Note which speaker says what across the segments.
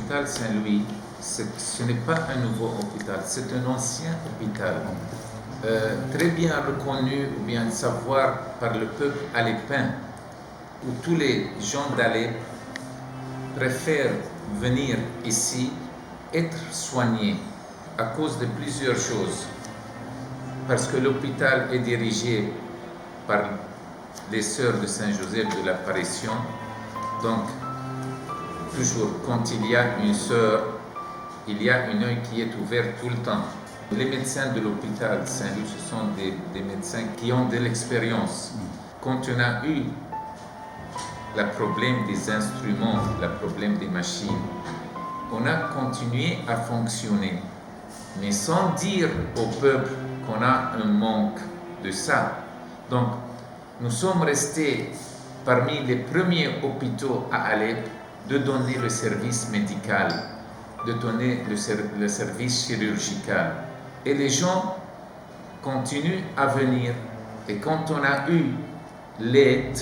Speaker 1: l'hôpital Saint-Louis, ce n'est pas un nouveau hôpital, c'est un ancien hôpital. Très bien reconnu ou bien savoir par le peuple alépin, où tous les gens d'Alep préfèrent venir ici être soignés à cause de plusieurs choses. Parce que l'hôpital est dirigé par les sœurs de Saint-Joseph de l'Apparition. Donc, toujours quand il y a une sœur, il y a un œil qui est ouvert tout le temps. Les médecins de l'hôpital Saint-Louis, ce sont des médecins qui ont de l'expérience. Quand on a eu le problème des instruments, le problème des machines, on a continué à fonctionner, mais sans dire au peuple qu'on a un manque de ça. Donc, nous sommes restés parmi les premiers hôpitaux à Alep de donner le service médical, de donner le service chirurgical. Et les gens continuent à venir. Et quand on a eu l'aide,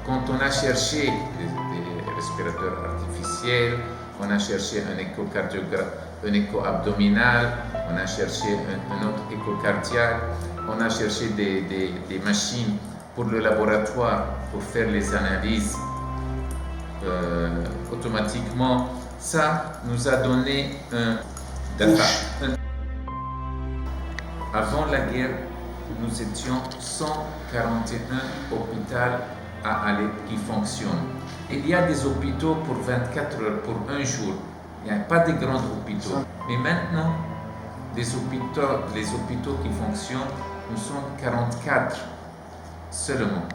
Speaker 1: quand on a cherché des respirateurs artificiels, on a cherché un échocardiogramme, un écho abdominal, on a cherché un autre écho cardiaque, on a cherché des machines pour le laboratoire, pour faire les analyses automatiquement. Ça nous a donné un data. Avant la guerre, nous étions 141 hôpitaux à Alep qui fonctionnent. Il y a des hôpitaux pour 24 heures, pour un jour. Il n'y a pas de grands hôpitaux. Mais maintenant, les hôpitaux qui fonctionnent, nous sommes 44 seulement.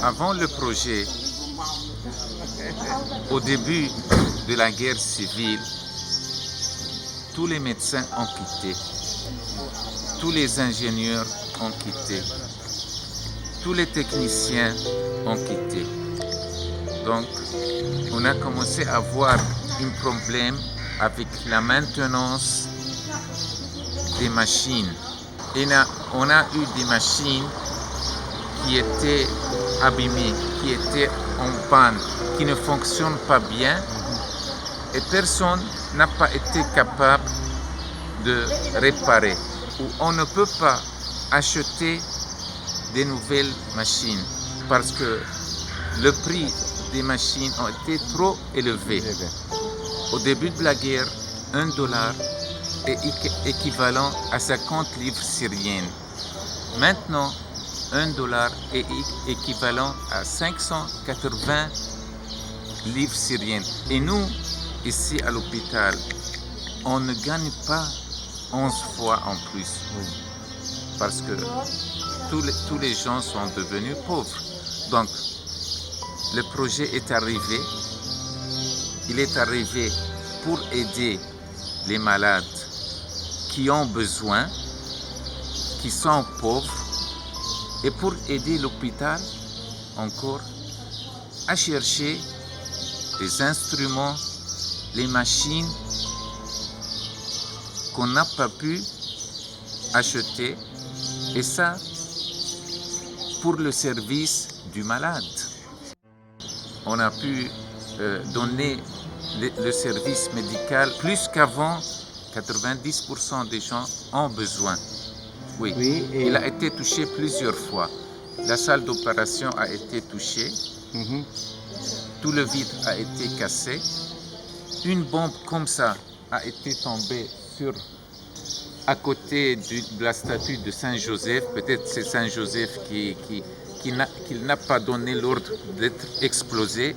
Speaker 1: Avant le projet, au début de la guerre civile, tous les médecins ont quitté, tous les ingénieurs ont quitté, tous les techniciens ont quitté. Donc, on a commencé à avoir un problème avec la maintenance des machines. Et on a eu des machines qui étaient abîmées, qui étaient en panne, qui ne fonctionnent pas bien, et personne n'a pas été capable de réparer. Ou on ne peut pas acheter des nouvelles machines parce que le prix des machines a été trop élevé. Au début de la guerre, $1 est équivalent à 50 livres syriennes. Maintenant, $1 est équivalent à 580 livres syriennes. Et nous, ici à l'hôpital, on ne gagne pas 11 fois en plus. Parce que tous les gens sont devenus pauvres. Donc, le projet est arrivé. Il est arrivé pour aider les malades qui ont besoin, qui sont pauvres, et pour aider l'hôpital encore à chercher les instruments, les machines qu'on n'a pas pu acheter, et ça pour le service du malade. On a pu donner le service médical plus qu'avant. 90% des gens ont besoin. Oui, il a été touché plusieurs fois. La salle d'opération a été touchée. Tout le vitre a été cassé. Une bombe comme ça a été tombée à côté de la statue de Saint-Joseph. Peut-être c'est Saint-Joseph qui n'a pas donné l'ordre d'être explosé.